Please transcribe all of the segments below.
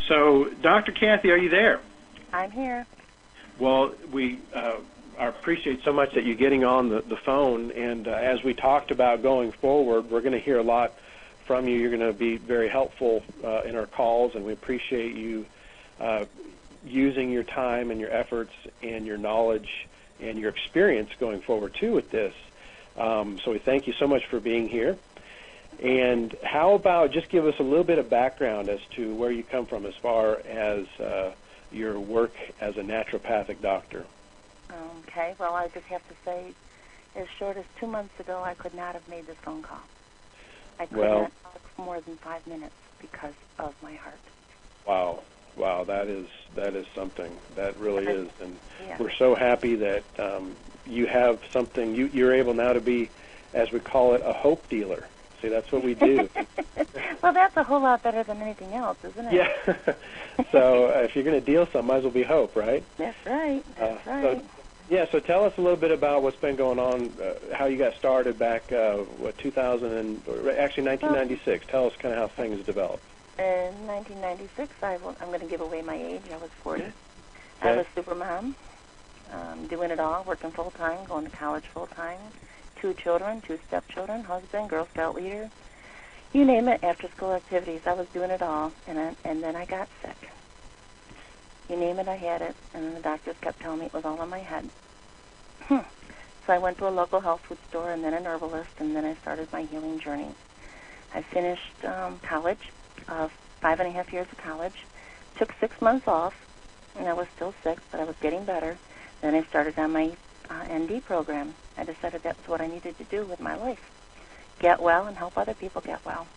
So, Dr. Kathy, are you there? I'm here. Well, we appreciate so much that you're getting on the phone, and as we talked about going forward, we're going to hear a lot from you. You're going to be very helpful in our calls, and we appreciate you using your time and your efforts and your knowledge and your experience going forward, too, with this. So we thank you so much for being here. And how about just give us a little bit of background as to where you come from as far as your work as a naturopathic doctor. Okay, well, I just have to say, as short as 2 months ago, I could not have made this phone call. I could not talk for more than 5 minutes because of my heart. Wow, that is something. That really is. And we're so happy that you have something. You're able now to be, as we call it, a hope dealer. See, that's what we do. Well, that's a whole lot better than anything else, isn't it? Yeah. So if you're going to deal something, might as well be hope, right? That's right. That's right. So tell us a little bit about what's been going on, how you got started back, 1996. Tell us kind of how things developed. In 1996, I'm going to give away my age. I was 40. Okay. I was super mom, doing it all, working full-time, going to college full-time, 2 children, 2 stepchildren, husband, Girl Scout leader, you name it, after-school activities. I was doing it all, and then I got sick. You name it, I had it, and then the doctors kept telling me it was all in my head. So I went to a local health food store and then an herbalist, and then I started my healing journey. I finished college, 5.5 years of college, took 6 months off, and I was still sick, but I was getting better. Then I started on my ND program. I decided that's what I needed to do with my life, get well and help other people get well.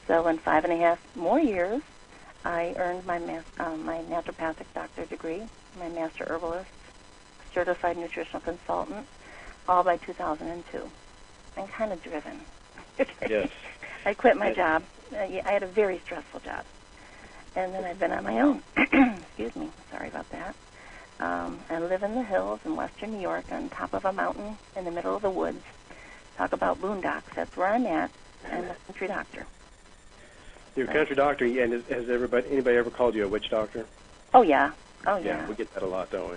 So in 5.5 more years, I earned my naturopathic doctor degree, my master herbalist, certified nutritional consultant, all by 2002. I'm kind of driven. Yes. I quit my job. I had a very stressful job. And then I've been on my own. Excuse me. Sorry about that. I live in the hills in western New York on top of a mountain in the middle of the woods. Talk about boondocks. That's where I'm at. I'm a country doctor. You're a country doctor, and has anybody ever called you a witch doctor? Oh, yeah. Yeah, we get that a lot, don't we?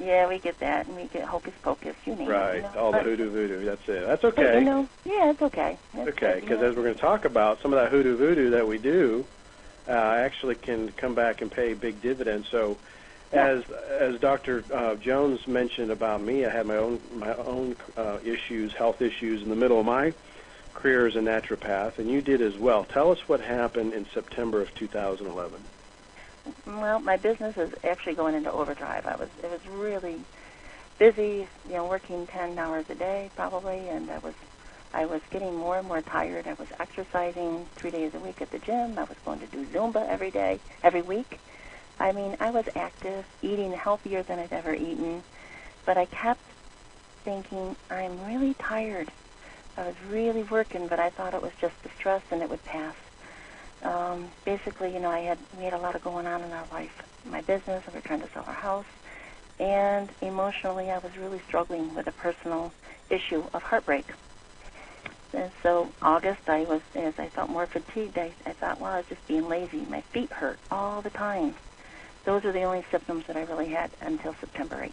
Yeah, we get that, and we get hocus pocus, you name it. Right, all the hoodoo voodoo, that's it. That's okay. But, it's okay. It's okay, because as we're going to talk about, some of that hoodoo voodoo that we do actually can come back and pay big dividends. So as Dr. Jones mentioned about me, I had my own issues, health issues in the middle of my career as a naturopath, and you did as well. Tell us what happened in September of 2011. Well, my business is actually going into overdrive. It was really busy, working 10 hours a day probably, and I was getting more and more tired. I was exercising 3 days a week at the gym. I was going to do Zumba every week. I mean, I was active, eating healthier than I'd ever eaten, but I kept thinking, I'm really tired. I was really working, but I thought it was just the stress and it would pass. Basically, we had a lot of going on in our life. My business, and we were trying to sell our house, and emotionally, I was really struggling with a personal issue of heartbreak. And so August, as I felt more fatigued, I thought, well, I was just being lazy. My feet hurt all the time. Those are the only symptoms that I really had until September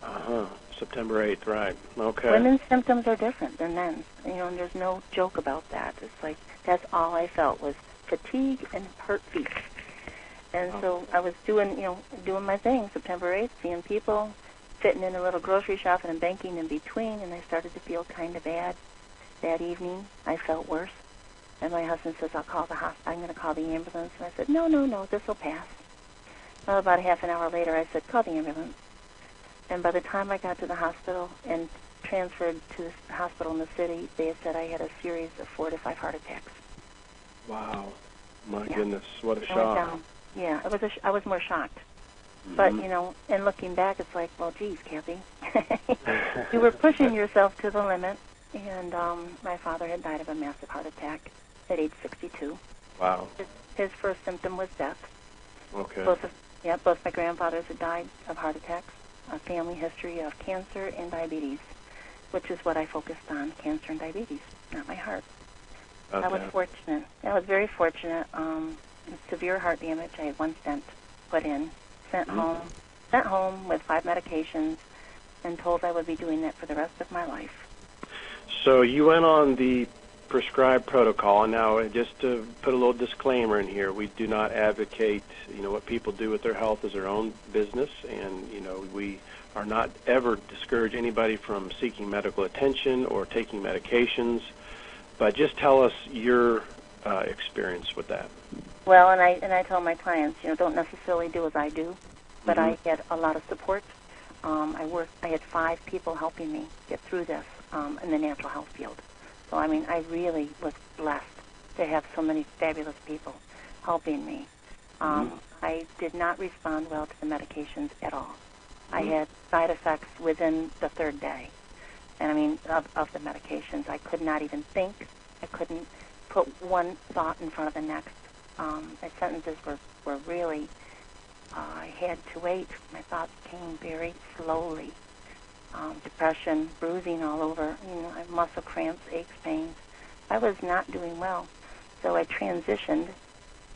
8th. September 8th, right. Okay. Women's symptoms are different than men's, and there's no joke about that. It's like that's all I felt was fatigue and hurt feet. And so I was doing my thing, September 8th, seeing people, fitting in a little grocery shop and banking in between, and I started to feel kind of bad. That evening, I felt worse. And my husband says, I'm going to call the ambulance. And I said, no, this will pass. Well, about a half an hour later, I said, call the ambulance. And by the time I got to the hospital and transferred to the hospital in the city, they had said I had a series of 4 to 5 heart attacks. Wow. My goodness, what a shock. Yeah, I was more shocked. Mm-hmm. But, and looking back, it's like, well, geez, Kathy. You were pushing yourself to the limit. And my father had died of a massive heart attack at age 62. Wow. His first symptom was death. Okay. Both my grandfathers had died of heart attacks. A family history of cancer and diabetes, which is what I focused on, cancer and diabetes, not my heart. Okay. I was fortunate. I was very fortunate. severe heart damage. I had 1 stent put in, sent home with 5 medications, and told I would be doing that for the rest of my life. So you went on the prescribed protocol. Now, just to put a little disclaimer in here, we do not advocate, what people do with their health is their own business, and, we are not ever discourage anybody from seeking medical attention or taking medications, but just tell us your experience with that. Well, and I tell my clients, don't necessarily do as I do, but I had a lot of support. I had 5 people helping me get through this in the natural health field. So, I really was blessed to have so many fabulous people helping me. I did not respond well to the medications at all. I had side effects within the 3rd day, and of the medications. I could not even think. I couldn't put one thought in front of the next. My sentences were really, I had to wait. My thoughts came very slowly. Depression, bruising all over, muscle cramps, aches, pains. I was not doing well. So I transitioned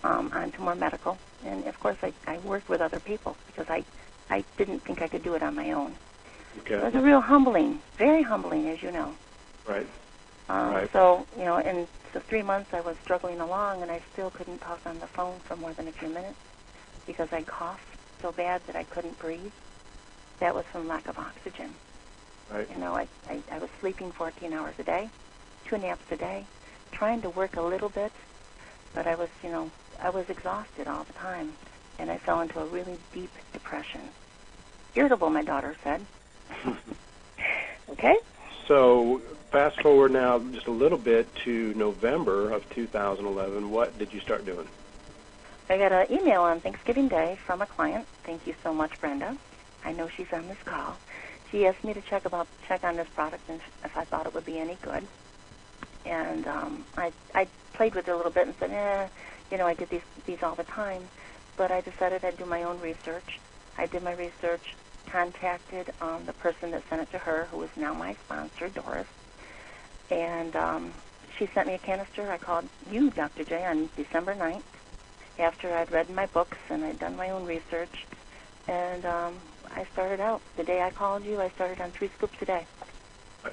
onto more medical. And, of course, I worked with other people because I didn't think I could do it on my own. Okay. It was a real humbling, very humbling, as you know. Right. So, in the 3 months I was struggling along, and I still couldn't talk on the phone for more than a few minutes because I coughed so bad that I couldn't breathe. That was from lack of oxygen. Right. I was sleeping 14 hours a day, 2 naps a day, trying to work a little bit, but I was exhausted all the time, and I fell into a really deep depression. Irritable, my daughter said. Okay? So fast forward now just a little bit to November of 2011. What did you start doing? I got an email on Thanksgiving Day from a client. Thank you so much, Brenda. I know she's on this call. She asked me to check on this product and if I thought it would be any good. And I played with it a little bit and said, I get these all the time. But I decided I'd do my own research. I did my research, contacted the person that sent it to her, who is now my sponsor, Doris. And she sent me a canister. I called you, Dr. J, on December 9th, after I'd read my books and I'd done my own research. And I started out. The day I called you, I started on 3 scoops a day.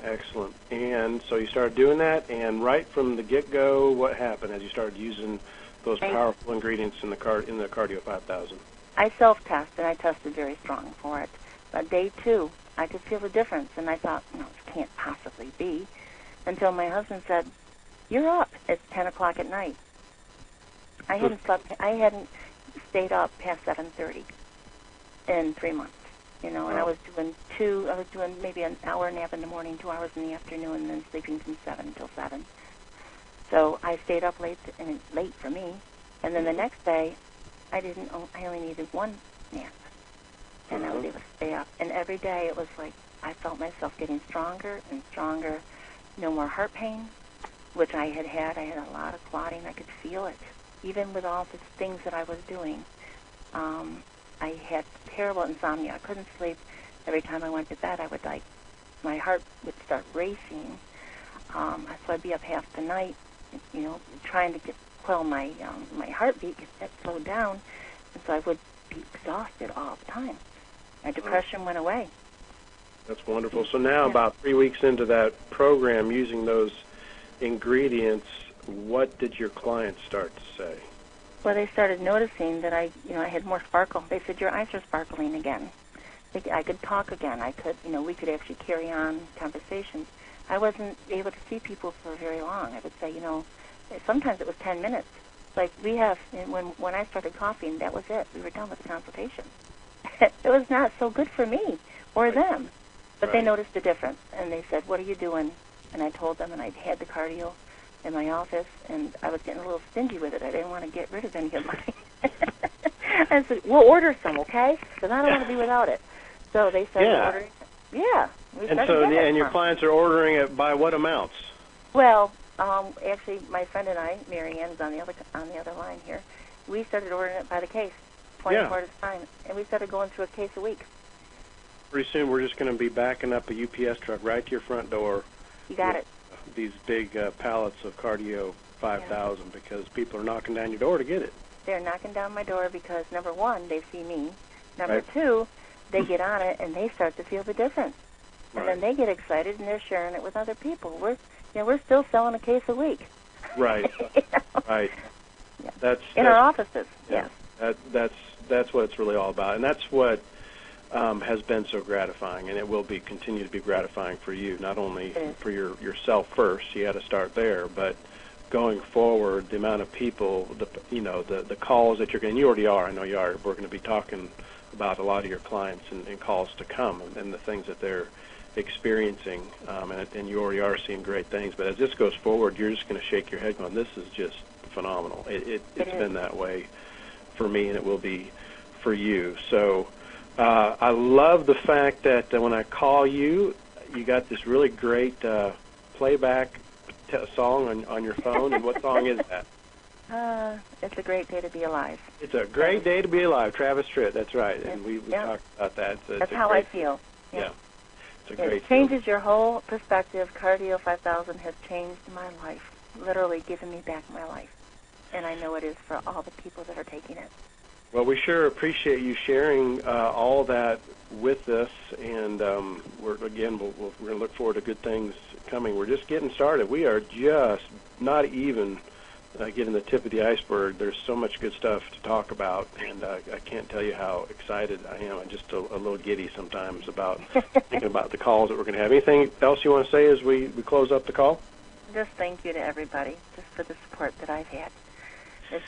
Excellent. And so you started doing that, and right from the get-go, what happened as you started using those powerful ingredients in the Cardio 5000? I self-tested. I tested very strong for it. But day 2, I could feel the difference, and I thought, no, it can't possibly be, until my husband said, "You're up." It's 10 o'clock at night. I hadn't stayed up past 7:30 in 3 months. And I was doing maybe an hour nap in the morning, 2 hours in the afternoon, and then sleeping from 7 until 7. So I stayed up late for me. And then the next day, I only needed 1 nap. And I was able to stay up. And every day it was like I felt myself getting stronger and stronger. No more heart pain, which I had. I had a lot of clotting. I could feel it. Even with all the things that I was doing, I had terrible insomnia. I couldn't sleep. Every time I went to bed, my heart would start racing. So I'd be up half the night, trying to quell my heartbeat, get that slowed down. And so I would be exhausted all the time. My depression went away. That's wonderful. So now, about 3 weeks into that program, using those ingredients, what did your clients start to say? Well, they started noticing that I had more sparkle. They said, "Your eyes are sparkling again." I could talk again. I could, we could actually carry on conversations. I wasn't able to see people for very long. I would say, sometimes it was 10 minutes. Like when I started coughing, that was it. We were done with the consultation. It was not so good for me or them. But they noticed the difference, and they said, "What are you doing?" And I told them, and I had the cardio in my office, and I was getting a little stingy with it. I didn't want to get rid of any of mine. I said, "We'll order some, okay? Because I don't want to be without it." So they started ordering. Yeah. And your clients are ordering it by what amounts? Well, actually, my friend and I, Mary Ann's on the other line here, we started ordering it by the case, 24 at a time, and we started going through a case a week. Pretty soon we're just going to be backing up a UPS truck right to your front door. You got it. These big pallets of Cardio 5000 because people are knocking down your door to get it. They're knocking down my door because, number one, they see me. Number Right. two, they get on it and they start to feel the difference. And Right. then they get excited and they're sharing it with other people. We're still selling a case a week. Right. You know? Right. Yeah. That's In our offices. yeah. Yes. That's what it's really all about, and that's what has been so gratifying, and it will continue to be gratifying for you. Not only for yourself first, you got to start there, but going forward, the amount of people, the calls that you're getting. You already are. I know you are. We're going to be talking about a lot of your clients and calls to come, and the things that they're experiencing, and you already are seeing great things. But as this goes forward, you're just going to shake your head going, this is just phenomenal. It's been that way for me, and it will be for you. So I love the fact that when I call you, you got this really great playback song on your phone. And what song is that? It's a great day to be alive. It's a great day to be alive. Travis Tritt, that's right. And we talked about that. That's how I feel. Yeah. It's a great It changes your whole perspective. Cardio 5000 has changed my life, literally given me back my life. And I know it is for all the people that are taking it. Well, we sure appreciate you sharing all that with us, and we're going to look forward to good things coming. We're just getting started. We are just not even getting the tip of the iceberg. There's so much good stuff to talk about, and I can't tell you how excited I am. I'm just a little giddy sometimes about thinking about the calls that we're going to have. Anything else you want to say as we close up the call? Just thank you to everybody just for the support that I've had. It's